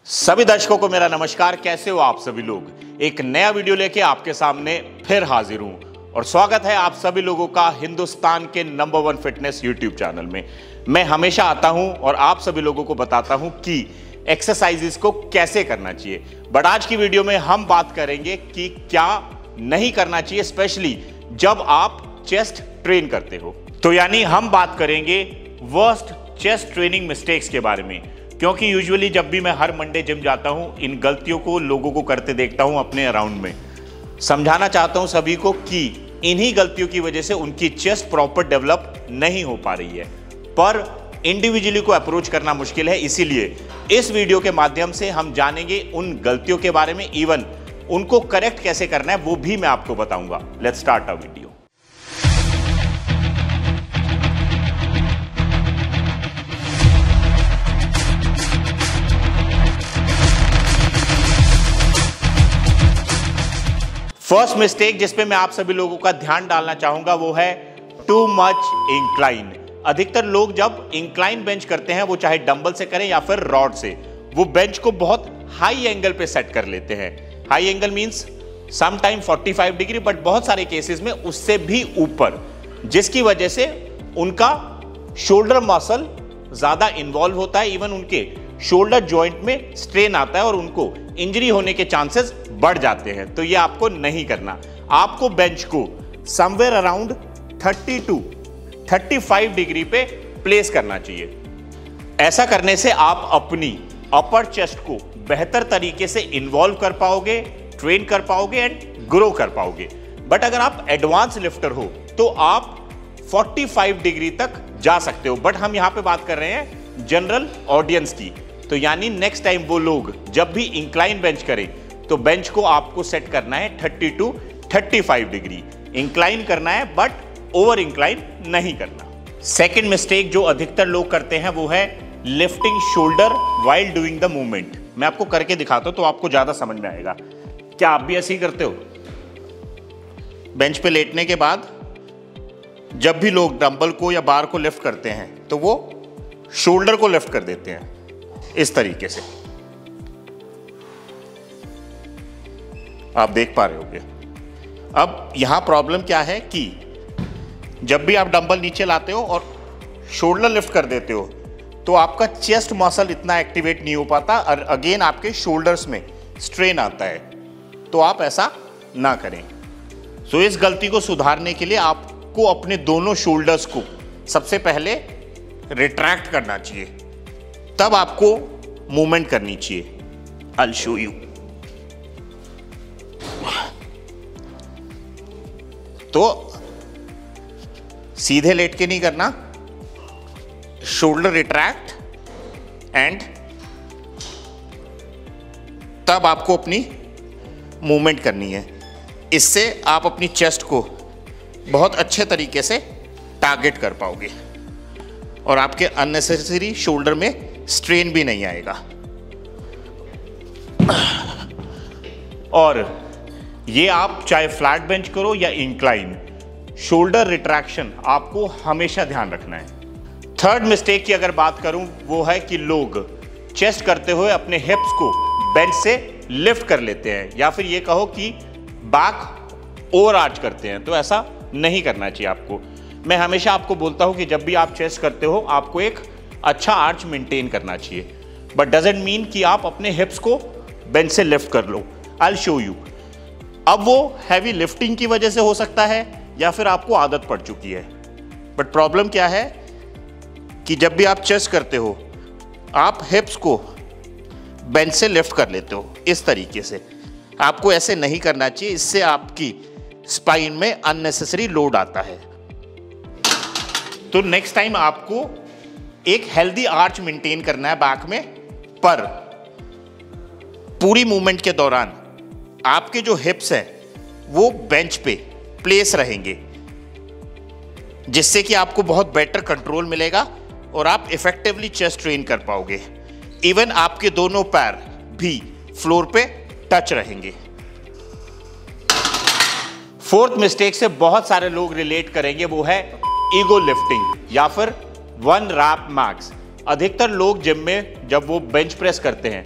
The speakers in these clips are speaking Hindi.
सभी दर्शकों को मेरा नमस्कार। कैसे हो आप सभी लोग? एक नया वीडियो लेके आपके सामने फिर हाजिर हूं और स्वागत है आप सभी लोगों का हिंदुस्तान के नंबर 1 फिटनेस यूट्यूब चैनल में। मैं हमेशा आता हूं और आप सभी लोगों को बताता हूं कि एक्सरसाइजेस को कैसे करना चाहिए। बट आज की वीडियो में हम बात करेंगे कि क्या नहीं करना चाहिए, स्पेशली जब आप चेस्ट ट्रेन करते हो। तो यानी हम बात करेंगे वर्स्ट चेस्ट ट्रेनिंग मिस्टेक्स के बारे में, क्योंकि यूजुअली जब भी मैं हर मंडे जिम जाता हूं इन गलतियों को लोगों को करते देखता हूं अपने अराउंड में। समझाना चाहता हूं सभी को कि इन्हीं गलतियों की वजह से उनकी चेस्ट प्रॉपर डेवलप नहीं हो पा रही है, पर इंडिविजुअली को अप्रोच करना मुश्किल है। इसीलिए इस वीडियो के माध्यम से हम जानेंगे उन गलतियों के बारे में, इवन उनको करेक्ट कैसे करना है वो भी मैं आपको बताऊंगा। Let's start a video. First mistake जिस पे मैं आप सभी लोगों का ध्यान डालना चाहूंगा वो है टू मच इंक्लाइन। अधिकतर लोग जब इंक्लाइन बेंच करते हैं, वो चाहे डंबल से करें या फिर रॉड से, वो बेंच को बहुत हाई एंगल पे सेट कर लेते हैं। High angle means some time 45 degree, but बहुत सारे केसेस में उससे भी ऊपर, जिसकी वजह से उनका शोल्डर मसल ज्यादा इन्वॉल्व होता है। इवन उनके शोल्डर जॉइंट में स्ट्रेन आता है और उनको इंजरी होने के चांसेस बढ़ जाते हैं। तो ये आपको नहीं करना। आपको बेंच को समवेयर अराउंड 30 to 35 डिग्री पे प्लेस करना चाहिए। ऐसा करने से आप अपनी अपर चेस्ट को बेहतर तरीके से इन्वॉल्व कर पाओगे, ट्रेन कर पाओगे एंड ग्रो कर पाओगे। बट अगर आप एडवांस लिफ्टर हो तो आप 45 डिग्री तक जा सकते हो। बट हम यहां पे बात कर रहे हैं जनरल ऑडियंस की। तो यानी नेक्स्ट टाइम वो लोग जब भी इंक्लाइन बेंच करें तो बेंच को आपको सेट करना है 30 to 35 डिग्री। इंक्लाइन करना है बट ओवर इंक्लाइन नहीं करना। सेकंड मिस्टेक जो अधिकतर लोग करते हैं वो है lifting shoulder while doing the movement. मैं आपको करके दिखाता हूं तो आपको ज्यादा समझ में आएगा। क्या आप भी ऐसे ही करते हो? बेंच पे लेटने के बाद जब भी लोग डंबल को या बार को लिफ्ट करते हैं तो वो शोल्डर को लिफ्ट कर देते हैं इस तरीके से। आप देख पा रहे होंगे। अब यहां प्रॉब्लम क्या है कि जब भी आप डंबल नीचे लाते हो और शोल्डर लिफ्ट कर देते हो तो आपका चेस्ट मसल इतना एक्टिवेट नहीं हो पाता और अगेन आपके शोल्डर्स में स्ट्रेन आता है। तो आप ऐसा ना करें। सो इस गलती को सुधारने के लिए आपको अपने दोनों शोल्डर्स को सबसे पहले रिट्रैक्ट करना चाहिए, तब आपको मूवमेंट करनी चाहिए। आई विल शो यू। तो सीधे लेट के नहीं करना, शोल्डर रिट्रैक्ट एंड तब आपको अपनी मूवमेंट करनी है। इससे आप अपनी चेस्ट को बहुत अच्छे तरीके से टारगेट कर पाओगे और आपके अननेसेसरी शोल्डर में स्ट्रेन भी नहीं आएगा। और ये आप चाहे फ्लैट बेंच करो या इंक्लाइन, शोल्डर रिट्रैक्शन आपको हमेशा ध्यान रखना है। थर्ड मिस्टेक की अगर बात करूं वो है कि लोग चेस्ट करते हुए अपने हिप्स को बेंच से लिफ्ट कर लेते हैं, या फिर ये कहो कि बैक ओवर आर्च करते हैं। तो ऐसा नहीं करना चाहिए आपको। मैं हमेशा आपको बोलता हूं कि जब भी आप चेस्ट करते हो आपको एक अच्छा आर्च मेंटेन करना चाहिए, बट डजंट मीन कि आप अपने हिप्स को बेंच से लिफ्ट कर लो। I will show you. अब वो हैवी लिफ्टिंग की वजह से हो सकता है या फिर आपको आदत पड़ चुकी है। बट प्रॉब्लम क्या है कि जब भी आप चेस्ट करते हो आप हिप्स को बेंच से लिफ्ट कर लेते हो इस तरीके से। आपको ऐसे नहीं करना चाहिए, इससे आपकी स्पाइन में अननेसेसरी लोड आता है। तो नेक्स्ट टाइम आपको एक हेल्दी आर्च मेंटेन करना है बैक में, पर पूरी मूवमेंट के दौरान आपके जो हिप्स हैं वो बेंच पे प्लेस रहेंगे, जिससे कि आपको बहुत बेटर कंट्रोल मिलेगा और आप इफेक्टिवली चेस्ट ट्रेन कर पाओगे। इवन आपके दोनों पैर भी फ्लोर पे टच रहेंगे। फोर्थ मिस्टेक से बहुत सारे लोग रिलेट करेंगे वो है ईगो लिफ्टिंग या फिर 1 रैप मैक्स। अधिकतर लोग जिम में जब वो बेंच प्रेस करते हैं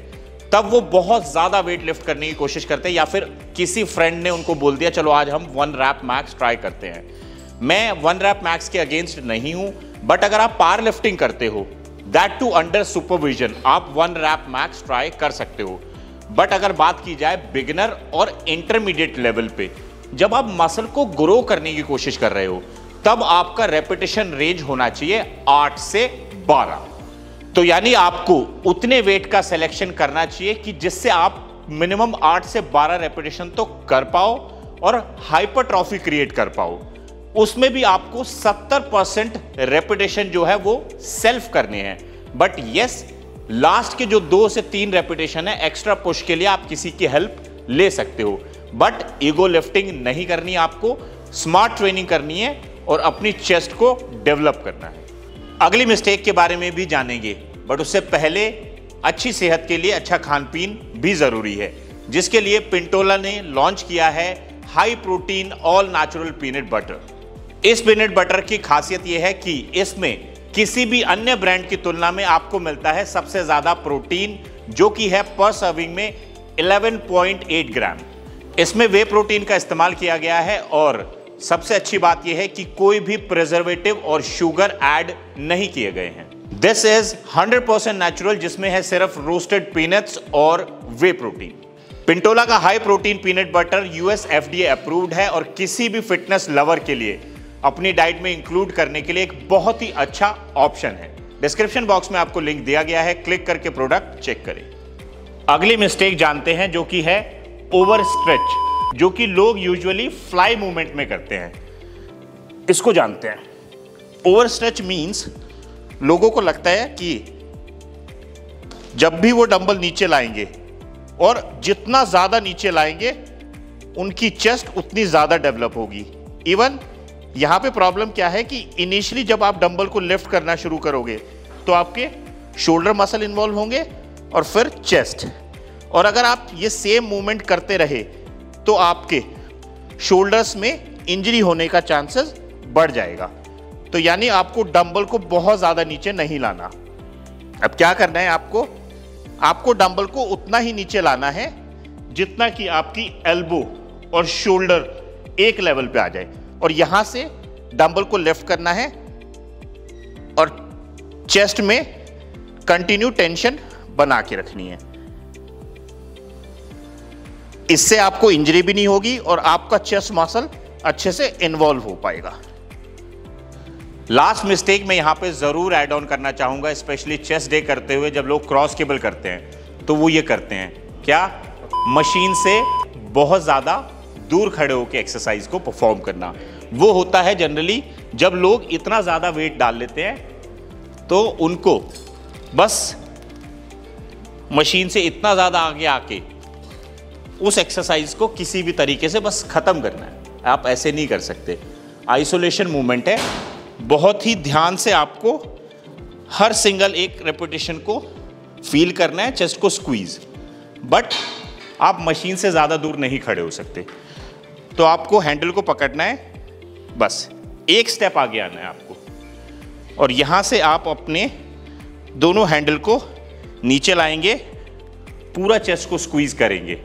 तब वो बहुत ज्यादा वेट लिफ्ट करने की कोशिश करते हैं, या फिर किसी फ्रेंड ने उनको बोल दिया चलो आज हम 1 रैप मैक्स ट्राई करते हैं। मैं 1 रैप मैक्स के अगेंस्ट नहीं हूं, बट अगर आप पावर लिफ्टिंग करते हो, दैट टू अंडर सुपरविजन, आप 1 रैप मैक्स ट्राई कर सकते हो। बट अगर बात की जाए बिगिनर और इंटरमीडिएट लेवल पे, जब आप मसल को ग्रो करने की कोशिश कर रहे हो, तब आपका रेपिटेशन रेंज होना चाहिए 8 से 12। तो यानी आपको उतने वेट का सिलेक्शन करना चाहिए कि जिससे आप मिनिमम 8 से 12 रेपिटेशन तो कर पाओ और हाइपरट्रॉफी क्रिएट कर पाओ। उसमें भी आपको 70% रेपिटेशन जो है वो सेल्फ करने हैं। बट यस, लास्ट के जो 2 से 3 रेपिटेशन है एक्स्ट्रा पुश के लिए आप किसी की हेल्प ले सकते हो, बट ईगो लिफ्टिंग नहीं करनी, आपको स्मार्ट ट्रेनिंग करनी है और अपनी चेस्ट को डेवलप करना है। अगली मिस्टेक के बारे में भी जानेंगे, बट उससे पहले अच्छी सेहत के लिए अच्छा खान पीन भी जरूरी है, जिसके लिए पिंटोला ने लॉन्च किया है high protein all natural peanut butter. इस पीनट बटर की खासियत यह है कि इसमें किसी भी अन्य ब्रांड की तुलना में आपको मिलता है सबसे ज्यादा प्रोटीन, जो कि है पर सर्विंग में 11.8 ग्राम। इसमें वे प्रोटीन का इस्तेमाल किया गया है और सबसे अच्छी बात यह है कि कोई भी प्रिजर्वेटिव और शुगर ऐड नहीं किए गए हैं। दिस इज 100% नेचुरल, जिसमें है सिर्फ रोस्टेड पीनट्स और वे प्रोटीन। पिंटोला का high protein peanut butter US FDA approved है और किसी भी फिटनेस लवर के लिए अपनी डाइट में इंक्लूड करने के लिए एक बहुत ही अच्छा ऑप्शन है। डिस्क्रिप्शन बॉक्स में आपको लिंक दिया गया है, क्लिक करके प्रोडक्ट चेक करें। अगली मिस्टेक जानते हैं, जो कि है ओवर स्ट्रेच, जो कि लोग यूजुअली फ्लाई मूवमेंट में करते हैं। इसको जानते हैं। ओवर स्ट्रेच मींस लोगों को लगता है कि जब भी वो डंबल नीचे लाएंगे और जितना ज्यादा नीचे लाएंगे उनकी चेस्ट उतनी ज्यादा डेवलप होगी। इवन यहां पे प्रॉब्लम क्या है कि इनिशियली जब आप डंबल को लिफ्ट करना शुरू करोगे तो आपके शोल्डर मसल इन्वॉल्व होंगे और फिर चेस्ट, और अगर आप ये सेम मूवमेंट करते रहे तो आपके शोल्डर्स में इंजरी होने का चांसेस बढ़ जाएगा। तो यानी आपको डंबल को बहुत ज्यादा नीचे नहीं लाना। अब क्या करना है, आपको डंबल को उतना ही नीचे लाना है जितना कि आपकी एल्बो और शोल्डर एक लेवल पे आ जाए, और यहां से डंबल को लिफ्ट करना है और चेस्ट में कंटिन्यू टेंशन बना के रखनी है। इससे आपको इंजरी भी नहीं होगी और आपका चेस्ट मसल अच्छे से इन्वॉल्व हो पाएगा। लास्ट मिस्टेक मैं यहां पे जरूर ऐड ऑन करना चाहूंगा, स्पेशली चेस्ट डे करते हुए जब लोग क्रॉस केबल करते हैं तो वो ये करते हैं, क्या मशीन से बहुत ज्यादा दूर खड़े होकर एक्सरसाइज को परफॉर्म करना। वो होता है जनरली जब लोग इतना ज्यादा वेट डाल लेते हैं तो उनको बस मशीन से इतना ज्यादा आगे आके उस एक्सरसाइज को किसी भी तरीके से बस खत्म करना है। आप ऐसे नहीं कर सकते। आइसोलेशन मूवमेंट है, बहुत ही ध्यान से आपको हर सिंगल एक रेपिटेशन को फील करना है, चेस्ट को स्क्वीज। बट आप मशीन से ज़्यादा दूर नहीं खड़े हो सकते, तो आपको हैंडल को पकड़ना है, बस एक स्टेप आगे आना है आपको, और यहाँ से आप अपने दोनों हैंडल को नीचे लाएंगे, पूरा चेस्ट को स्क्वीज करेंगे।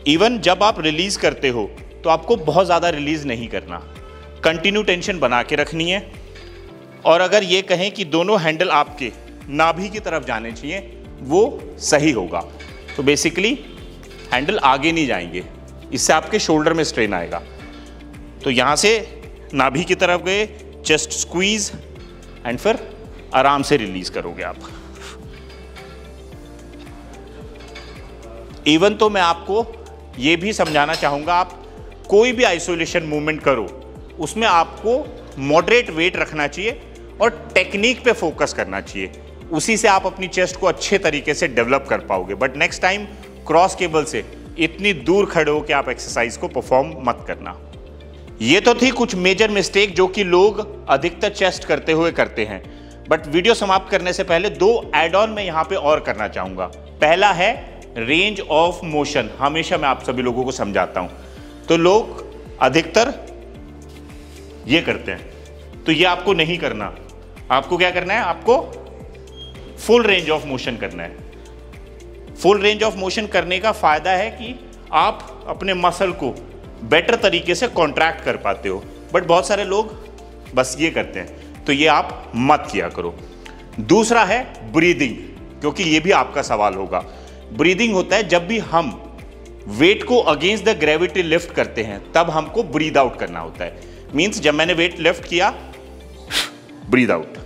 इवन जब आप रिलीज करते हो तो आपको बहुत ज़्यादा रिलीज नहीं करना, कंटिन्यू टेंशन बना के रखनी है। और अगर ये कहें कि दोनों हैंडल आपके नाभि की तरफ जाने चाहिए, वो सही होगा। तो बेसिकली हैंडल आगे नहीं जाएंगे, इससे आपके शोल्डर में स्ट्रेन आएगा। तो यहाँ से नाभि की तरफ गए, चेस्ट स्क्वीज, एंड फिर आराम से रिलीज करोगे आप। इवन तो मैं आपको ये भी समझाना चाहूँगा, आप कोई भी आइसोलेशन मूवमेंट करो उसमें आपको मॉडरेट वेट रखना चाहिए और टेक्निक पे फोकस करना चाहिए। उसी से आप अपनी चेस्ट को अच्छे तरीके से डेवलप कर पाओगे। But next time cross cable से इतनी दूर खड़े हो कि आप एक्सरसाइज को परफॉर्म मत करना। ये तो थी कुछ मेजर मिस्टेक जो कि लोग अधिकतर चेस्ट करते हुए करते हैं। बट वीडियो समाप्त करने से पहले 2 एड ऑन मैं यहाँ पे और करना चाहूँगा। पहला है रेंज ऑफ मोशन। हमेशा मैं आप सभी लोगों को समझाता हूँ, तो लोग अधिकतर ये करते हैं, तो ये आपको नहीं करना। आपको क्या करना है, आपको फुल रेंज ऑफ मोशन करना है। फुल रेंज ऑफ मोशन करने का फायदा है कि आप अपने मसल को बेटर तरीके से कॉन्ट्रैक्ट कर पाते हो, बट बहुत सारे लोग बस ये करते हैं, तो ये आप मत किया करो। दूसरा है ब्रीदिंग, क्योंकि ये भी आपका सवाल होगा। ब्रीदिंग होता है जब भी हम वेट को अगेंस्ट द ग्रेविटी लिफ्ट करते हैं तब हमको ब्रीद आउट करना होता है। मींस जब मैंने वेट लिफ्ट किया, breathe out,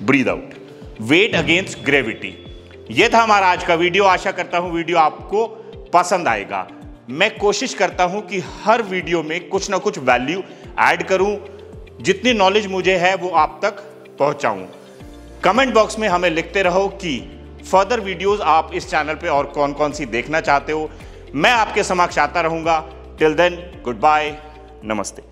breathe out, weight against gravity. ये था हमारा आज का वीडियो। आशा करता हूं वीडियो आपको पसंद आएगा। मैं कोशिश करता हूं कि हर वीडियो में कुछ ना कुछ वैल्यू ऐड करूं, जितनी नॉलेज मुझे है वो आप तक पहुंचाऊं। कमेंट बॉक्स में हमें लिखते रहो कि फर्दर वीडियोस आप इस चैनल पे और कौन कौन सी देखना चाहते हो। मैं आपके समक्ष आता रहूंगा। टिल देन, गुड बाय, नमस्ते।